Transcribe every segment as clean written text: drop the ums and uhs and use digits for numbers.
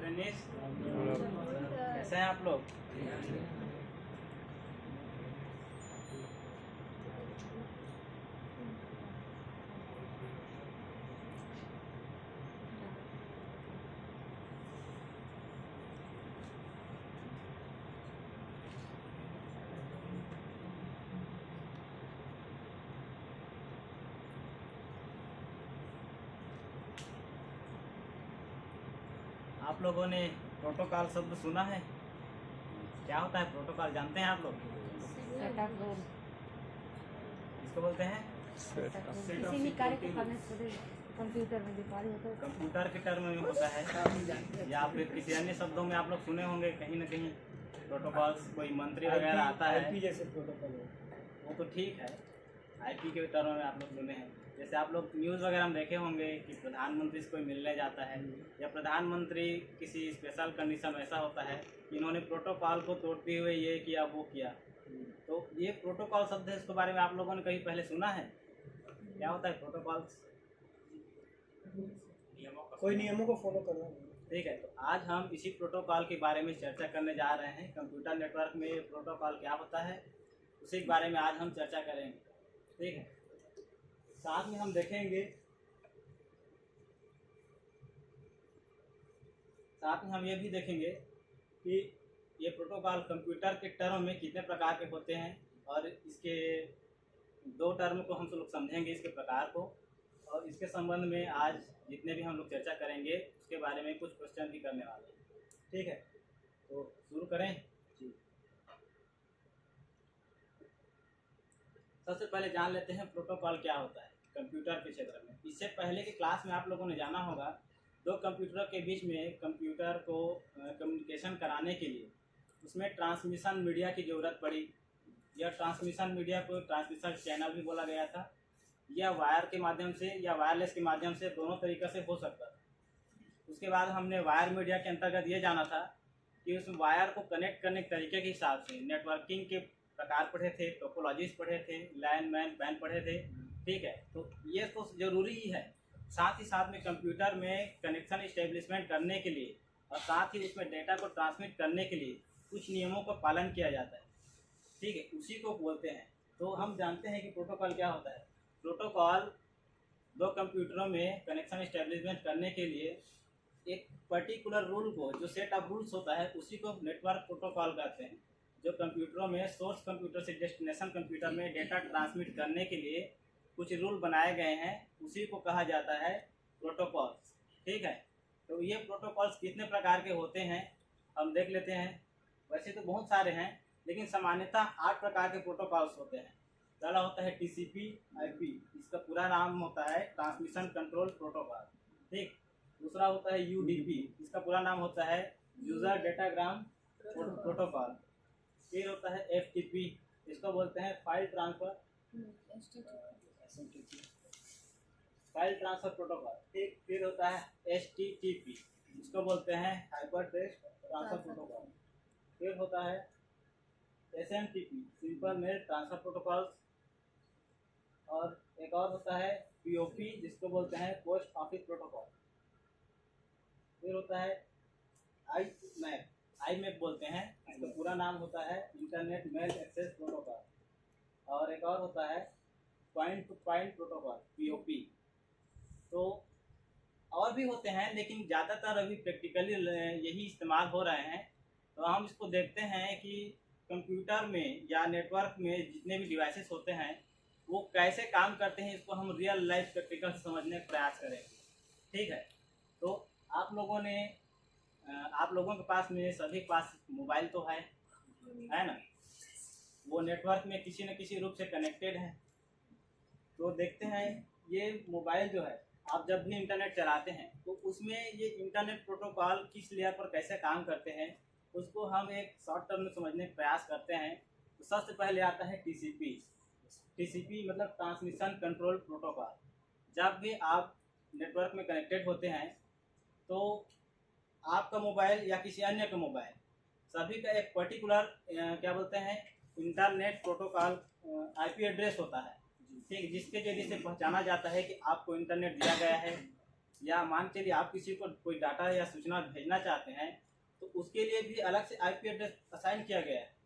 मनीष, कैसे हैं आप लोग? आप लोगों ने प्रोटोकॉल शब्द सुना है? क्या होता है प्रोटोकॉल, जानते हैं आप लोग? इसको बोलते हैं किसी भी कार्य को करने से कंप्यूटर में दिखाई होता है। कंप्यूटर के टर्म में होता है, या फिर किसी अन्य शब्दों में आप लोग सुने होंगे कहीं ना कहीं प्रोटोकॉल्स, कोई मंत्री वगैरह आता है आईपी जैसे प्रोटोकॉल है। वो तो ठीक है, आईपी के टर्म में आप लोग सुने हैं। जैसे आप लोग न्यूज़ वगैरह में देखे होंगे कि प्रधानमंत्री से कोई मिलने जाता है या प्रधानमंत्री किसी स्पेशल कंडीशन ऐसा होता है कि इन्होंने प्रोटोकॉल को तोड़ते हुए ये किया वो किया। तो ये प्रोटोकॉल शब्द है, इसके बारे में आप लोगों ने कहीं पहले सुना है? क्या होता है प्रोटोकॉल? कोई नियमों को फॉलो करना। ठीक है, तो आज हम इसी प्रोटोकॉल के बारे में चर्चा करने जा रहे हैं। कंप्यूटर नेटवर्क में ये प्रोटोकॉल क्या होता है उसी के बारे में आज हम चर्चा करेंगे। ठीक है, साथ में हम देखेंगे, साथ में हम ये भी देखेंगे कि ये प्रोटोकॉल कंप्यूटर के टर्म में कितने प्रकार के होते हैं, और इसके दो टर्म को हम लोग समझेंगे, इसके प्रकार को, और इसके संबंध में आज जितने भी हम लोग चर्चा करेंगे उसके बारे में कुछ क्वेश्चन भी करने वाले हैं। ठीक है, तो शुरू करें जी। सबसे पहले जान लेते हैं प्रोटोकॉल क्या होता है कंप्यूटर के क्षेत्र में। इससे पहले की क्लास में आप लोगों ने जाना होगा, दो कंप्यूटरों के बीच में कंप्यूटर को कम्युनिकेशन कराने के लिए उसमें ट्रांसमिशन मीडिया की ज़रूरत पड़ी। यह ट्रांसमिशन मीडिया को ट्रांसमिशन चैनल भी बोला गया था। यह वायर के माध्यम से या वायरलेस के माध्यम से दोनों तरीक़े से हो सकता था। उसके बाद हमने वायर मीडिया के अंतर्गत ये जाना था कि उस वायर को कनेक्ट करने के तरीके के हिसाब से नेटवर्किंग के प्रकार पढ़े थे, टोपोलॉजीज पढ़े थे, लैन मैन बैन पढ़े थे। ठीक है, तो ये तो ज़रूरी ही है। साथ ही साथ में कंप्यूटर में कनेक्शन इस्टेब्लिशमेंट करने के लिए और साथ ही उसमें डेटा को ट्रांसमिट करने के लिए कुछ नियमों का पालन किया जाता है। ठीक है, उसी को बोलते हैं। तो हम जानते हैं कि प्रोटोकॉल क्या होता है। प्रोटोकॉल दो कंप्यूटरों में कनेक्शन इस्टेब्लिशमेंट करने के लिए एक पर्टिकुलर रूल को, जो सेट ऑफ रूल्स होता है, उसी को नेटवर्क प्रोटोकॉल कहते हैं। जो कंप्यूटरों में सोर्स कंप्यूटर से डेस्टिनेशन कंप्यूटर में डेटा ट्रांसमिट करने के लिए कुछ रूल बनाए गए हैं, उसी को कहा जाता है प्रोटोकॉल्स। ठीक है, तो ये प्रोटोकॉल्स कितने प्रकार के होते हैं हम देख लेते हैं। वैसे तो बहुत सारे हैं, लेकिन सामान्यतः 8 प्रकार के प्रोटोकॉल्स होते हैं। पहला होता है TCP/IP, इसका पूरा नाम होता है ट्रांसमिशन कंट्रोल प्रोटोकॉल। ठीक, दूसरा होता है UDP, इसका पूरा नाम होता है यूज़र डेटाग्राम प्रोटोकॉल। फिर होता है FTP, इसको बोलते हैं फाइल ट्रांसफर प्रोटोकॉल। ठीक, फिर होता है HTTP, इसको बोलते हैं हाइपर टेक्स्ट ट्रांसफर प्रोटोकॉल। फिर होता है SMTP, simple mail transfer protocols. और एक और होता है POP, जिसको बोलते हैं पोस्ट ऑफिस प्रोटोकॉल। फिर होता है IMAP बोलते हैं, इसका पूरा नाम होता है इंटरनेट मेल एक्सेस प्रोटोकॉल। और एक और होता है point two point protocol, POP। तो और भी होते हैं, लेकिन ज़्यादातर अभी प्रैक्टिकली यही इस्तेमाल हो रहे हैं। तो हम इसको देखते हैं कि कंप्यूटर में या नेटवर्क में जितने भी डिवाइसेस होते हैं वो कैसे काम करते हैं, इसको हम रियल लाइफ प्रैक्टिकल समझने का प्रयास करेंगे। ठीक है, तो आप लोगों के पास में, सभी के पास मोबाइल तो है ना? वो नेटवर्क में किसी न किसी रूप से कनेक्टेड है। तो देखते हैं ये मोबाइल जो है, आप जब भी इंटरनेट चलाते हैं तो उसमें ये इंटरनेट प्रोटोकॉल किस लेयर पर कैसे काम करते हैं, उसको हम एक शॉर्ट टर्म में समझने का प्रयास करते हैं। तो सबसे पहले आता है TCP मतलब ट्रांसमिशन कंट्रोल प्रोटोकॉल। जब भी आप नेटवर्क में कनेक्टेड होते हैं तो आपका मोबाइल या किसी अन्य का मोबाइल, सभी का एक पर्टिकुलर क्या बोलते हैं इंटरनेट प्रोटोकॉल IP एड्रेस होता है। ठीक, जिसके जरिए से पहचाना जाता है कि आपको इंटरनेट दिया गया है या मान चलिए आप किसी को कोई डाटा या सूचना भेजना चाहते हैं, तो उसके लिए भी अलग से आईपी एड्रेस असाइन किया गया है।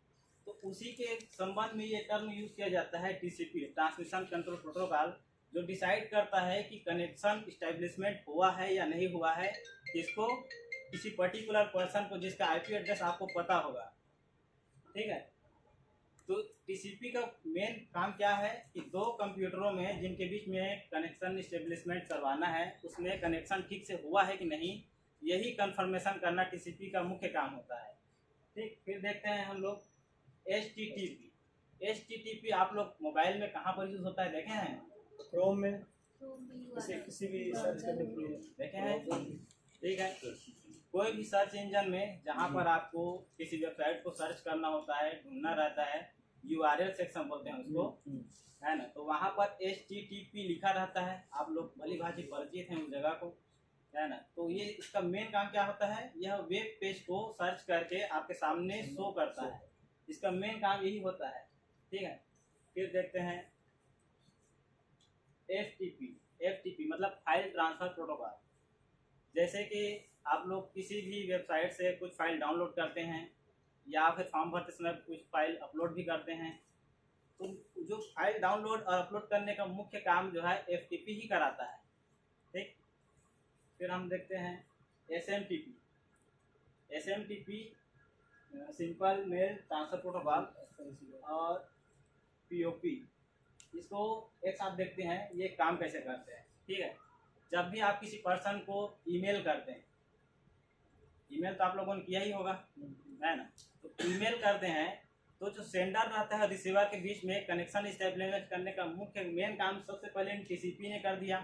तो उसी के संबंध में ये टर्म यूज किया जाता है टीसीपी, ट्रांसमिशन कंट्रोल प्रोटोकॉल, जो डिसाइड करता है कि कनेक्शन इस्टेब्लिशमेंट हुआ है या नहीं हुआ है, किसको, किसी पर्टिकुलर पर्सन को जिसका आईपी एड्रेस आपको पता होगा। ठीक है, तो टीसीपी का मेन काम क्या है कि दो कंप्यूटरों में जिनके बीच में कनेक्शन इस्टेब्लिशमेंट करवाना है, उसमें कनेक्शन ठीक से हुआ है कि नहीं, यही कंफर्मेशन करना टीसीपी का मुख्य काम होता है। ठीक, फिर देखते हैं हम लोग एचटीटीपी। एचटीटीपी आप लोग मोबाइल में कहाँ पर यूज होता है देखे हैं? क्रोम में, जैसे किसी भी सर्च करने के लिए देखे हैं? ठीक है, कोई भी सर्च इंजन में जहाँ पर आपको किसी वेबसाइट को सर्च करना होता है, ढूंढना रहता है, यूआरएल सेक्शन बोलते हैं उसको, है ना, तो वहाँ पर एचटीटीपी लिखा रहता है। आप लोग भली भांति परिचित हैं उस जगह को, है ना। तो ये इसका मेन काम क्या होता है, यह वेब पेज को सर्च करके आपके सामने शो करता है, इसका मेन काम यही होता है। ठीक है, फिर देखते हैं एफटीपी। एफटीपी मतलब फाइल ट्रांसफर प्रोटोकॉल। जैसे कि आप लोग किसी भी वेबसाइट से कुछ फाइल डाउनलोड करते हैं या फिर फॉर्म भरते समय कुछ फाइल अपलोड भी करते हैं, तो जो फाइल डाउनलोड और अपलोड करने का मुख्य काम जो है एफटीपी ही कराता है। ठीक, फिर हम देखते हैं SMTP. SMTP simple mail transfer protocol और पीओपी, इसको एक साथ देखते हैं ये काम कैसे करते हैं। ठीक है, जब भी आप किसी पर्सन को ईमेल करते हैं, ईमेल तो आप लोगों ने किया ही होगा, है ना, तो ईमेल करते हैं तो जो सेंडर रहता है रिसीवर के बीच में कनेक्शन इस्टेब्लिश करने का मुख्य मेन काम सबसे पहले टीसीपी ने कर दिया।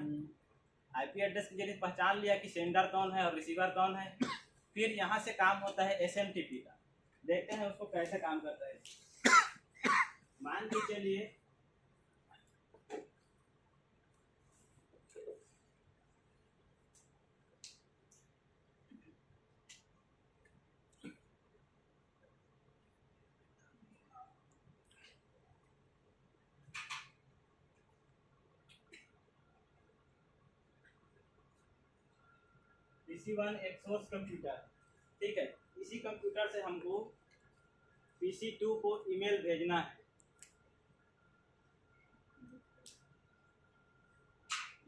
आईपी एड्रेस के जरिए पहचान लिया कि सेंडर कौन है और रिसीवर कौन है। फिर यहाँ से काम होता है एसएमटीपी का, देखते हैं उसको कैसे काम करता है। मान के चलिए PC1 एक सोर्स कंप्यूटर, ठीक है, इसी कंप्यूटर से हमको PC2 को ईमेल भेजना है।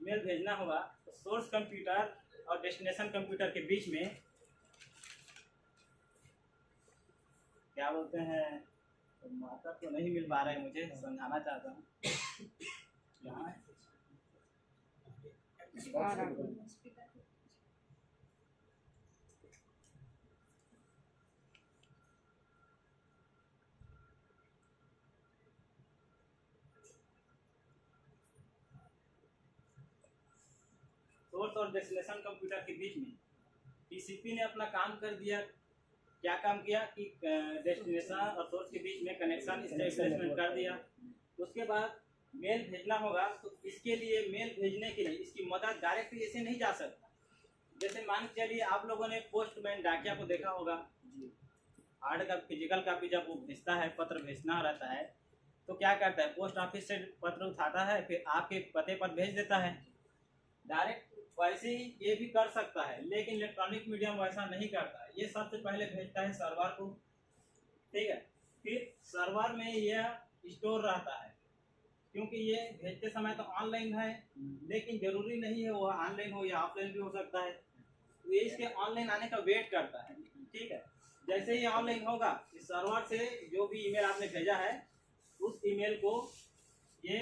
ईमेल भेजना होगा तो सोर्स कंप्यूटर और डेस्टिनेशन कंप्यूटर के बीच में क्या बोलते हैं, तो माता तो नहीं मिल पा रहा है, मुझे समझाना चाहता हूँ। यहाँ है सोर्स और डेस्टिनेशन कंप्यूटर के बीच में टीसीपी ने अपना काम कर दिया। क्या काम किया कि डेस्टिनेशन और सोर्स के बीच में कनेक्शन इस्टेब्लिशमेंट कर दिया। उसके बाद मेल भेजना होगा, तो इसके लिए मेल भेजने के लिए इसकी मदद डायरेक्ट ऐसे नहीं जा सकता। जैसे मान के चलिए आप लोगों ने पोस्टमैन डाकिया को देखा होगा, हार्ड का फिजिकल कापी जब वो भेजता है, पत्र भेजना रहता है, तो क्या करता है, पोस्ट ऑफिस से पत्र उठाता है, फिर आपके पते पर भेज देता है। डायरेक्ट वैसे ही ये भी कर सकता है, लेकिन इलेक्ट्रॉनिक मीडियम वैसा नहीं करता है। ये सबसे पहले भेजता है सर्वर को, ठीक है, फिर सर्वर में यह स्टोर रहता है, क्योंकि ये भेजते समय तो ऑनलाइन है, लेकिन जरूरी नहीं है वो ऑनलाइन हो या ऑफलाइन भी हो सकता है। तो ये इसके ऑनलाइन आने का वेट करता है। ठीक है, जैसे ही ऑनलाइन होगा, इस सर्वर से जो भी ईमेल आपने भेजा है उस ईमेल को ये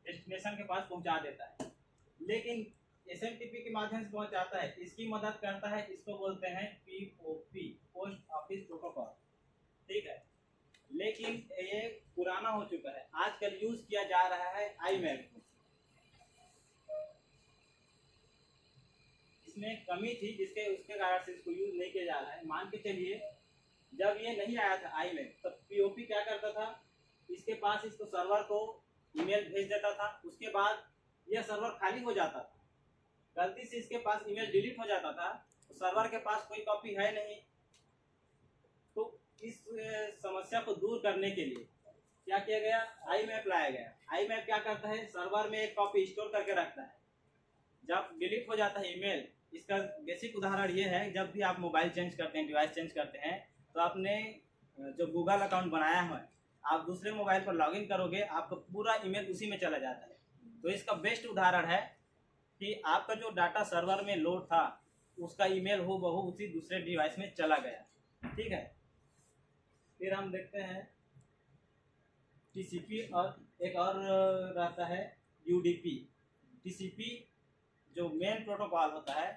डेस्टिनेशन के पास पहुंचा देता है, लेकिन एसएमटीपी के माध्यम से पहुंचाता है। इसकी मदद करता है, इसको बोलते हैं पीओपी, पोस्ट ऑफिस प्रोटोकॉल। ठीक है, लेकिन ये पुराना हो चुका है, आजकल यूज किया जा रहा है आईमैप। इसमें कमी थी जिसके उसके कारण से इसको यूज नहीं किया जा रहा है। मान के चलिए जब ये नहीं आया था आईमैप, तब पीओपी क्या करता था, इसके पास इसको सर्वर को ईमेल भेज देता था, उसके बाद यह सर्वर खाली हो जाता था, गलती से इसके पास ईमेल डिलीट हो जाता था, तो सर्वर के पास कोई कॉपी है नहीं। तो इस समस्या को दूर करने के लिए क्या किया गया, आईमैप लाया गया। आईमैप क्या करता है, सर्वर में एक कॉपी स्टोर करके रखता है, जब डिलीट हो जाता है ईमेल इसका बेसिक उदाहरण ये है, जब भी आप मोबाइल चेंज करते हैं, डिवाइस चेंज करते हैं, तो आपने जो गूगल अकाउंट बनाया हुआ है, आप दूसरे मोबाइल पर लॉगिन करोगे, आपका पूरा ईमेल उसी में चला जाता है। तो इसका बेस्ट उदाहरण है कि आपका जो डाटा सर्वर में लोड था, उसका ईमेल हो बहू उसी दूसरे डिवाइस में चला गया। ठीक है, फिर हम देखते हैं टीसीपी, और एक और रहता है यूडीपी। टीसीपी जो मेन प्रोटोकॉल होता है,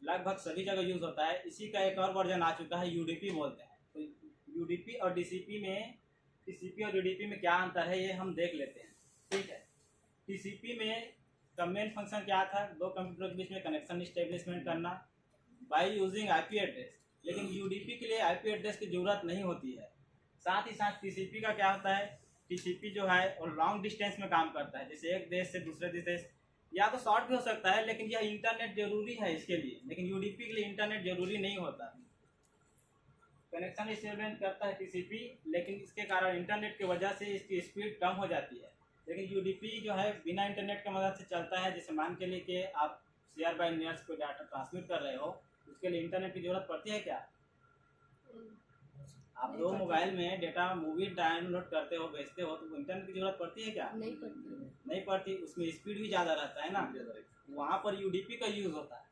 लगभग सभी जगह यूज़ होता है। इसी का एक और वर्जन आ चुका है, यूडीपी बोलते हैं। तो यूडीपी और टीसीपी और यूडीपी में क्या अंतर है, ये हम देख लेते हैं। ठीक है, टीसीपी में का मेन फंक्शन क्या था, दो कंप्यूटर के बीच में कनेक्शन इस्टेब्लिशमेंट करना बाय यूजिंग आईपी एड्रेस। लेकिन यूडीपी के लिए आईपी एड्रेस की ज़रूरत नहीं होती है। साथ ही साथ टीसीपी का क्या होता है, टीसीपी जो है वो लॉन्ग डिस्टेंस में काम करता है, जैसे एक देश से दूसरे देश, या तो शॉर्ट भी हो सकता है, लेकिन यह इंटरनेट जरूरी है इसके लिए। लेकिन यूडीपी के लिए इंटरनेट जरूरी नहीं होता। कनेक्शन इस्टेब्लिश करता है टीसीपी, लेकिन इसके कारण इंटरनेट की वजह से इसकी स्पीड कम हो जाती है। लेकिन यूडीपी जो है बिना इंटरनेट की मदद से चलता है। जैसे मान के लिए कि आप शेयर बाय न्यूज़ को डाटा ट्रांसमिट कर रहे हो, उसके लिए इंटरनेट की जरूरत पड़ती है क्या? आप दो मोबाइल में डेटा मूवी डाउनलोड करते हो, भेजते हो, तो इंटरनेट की जरूरत पड़ती है क्या? नहीं पड़ती। उसमें स्पीड भी ज़्यादा रहता है ना, वहाँ पर यूडीपी का यूज़ होता है।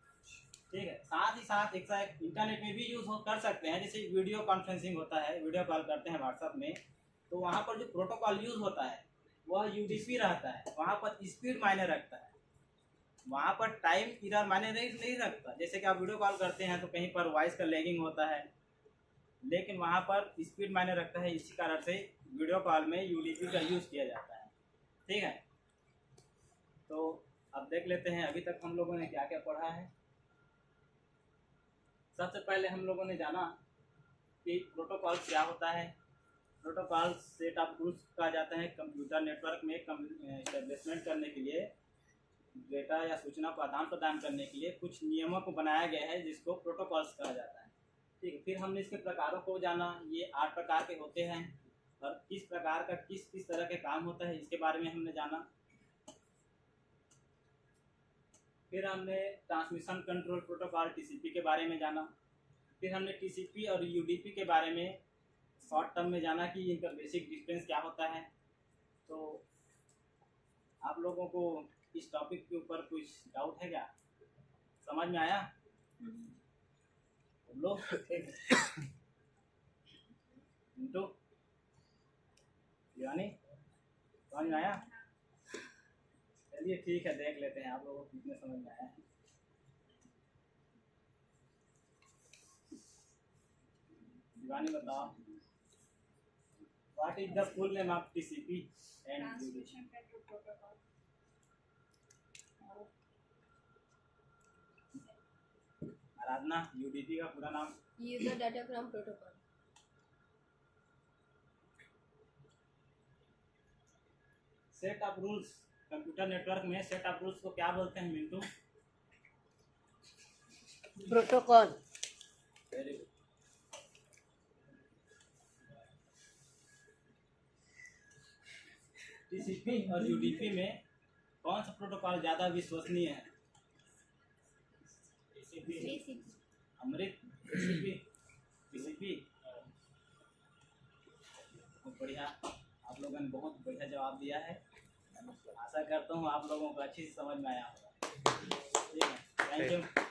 ठीक है, साथ ही साथ एक इंटरनेट में भी यूज़ कर सकते हैं। जैसे वीडियो कॉन्फ्रेंसिंग होता है, वीडियो कॉल करते हैं व्हाट्सएप में, तो वहाँ पर जो प्रोटोकॉल यूज़ होता है वह यूडीपी रहता है। वहाँ पर स्पीड मायने रखता है, वहाँ पर टाइम इधर मायने नहीं रखता। जैसे कि आप वीडियो कॉल करते हैं तो कहीं पर वॉइस का लैगिंग होता है, लेकिन वहाँ पर स्पीड मायने रखता है। इसी कारण से वीडियो कॉल में यूडीपी का यूज़ किया जाता है। ठीक है, तो अब देख लेते हैं अभी तक हम लोगों ने क्या क्या पढ़ा है। सबसे पहले हम लोगों ने जाना कि प्रोटोकॉल क्या होता है। प्रोटोकॉल सेट ऑफ रूल्स कहा जाता है। कंप्यूटर नेटवर्क में एस्टेब्लिशमेंट करने के लिए, डेटा या सूचना को आदान प्रदान करने के लिए कुछ नियमों को बनाया गया है, जिसको प्रोटोकॉल्स कहा जाता है। ठीक है, फिर हमने इसके प्रकारों को जाना। ये 8 प्रकार के होते हैं, और किस प्रकार का किस तरह के काम होता है, इसके बारे में हमने जाना। फिर हमने ट्रांसमिशन कंट्रोल प्रोटोकॉल टीसीपी के बारे में जाना। फिर हमने टीसीपी और यूडीपी के बारे में शॉर्ट टर्म में जाना कि इनका बेसिक डिफरेंस क्या होता है। तो आप लोगों को इस टॉपिक के ऊपर कुछ डाउट है क्या? समझ में आया? लोग मिंटू, यानी समझ में आया? चलिए ठीक है, देख लेते हैं आप लोगों को कितने समझ में आया है। दीवानी बताओ, what is the full name of TCP and transmission control protocol. Aradhana, UDP का पूरा नाम? User datagram protocol. Set of rules, computer network में सेट ऑफ रूल्स को क्या बोलते हैं Mintu? Protocol. Very good. TCP और यूडीपी में कौन सा प्रोटोकॉल ज़्यादा विश्वसनीय है? अमृत, टीसीपी। बहुत बढ़िया, आप लोगों ने बहुत बढ़िया जवाब दिया है। आशा करता हूँ आप लोगों को अच्छी से समझ में आया होगा। ठीक है, थैंक यू।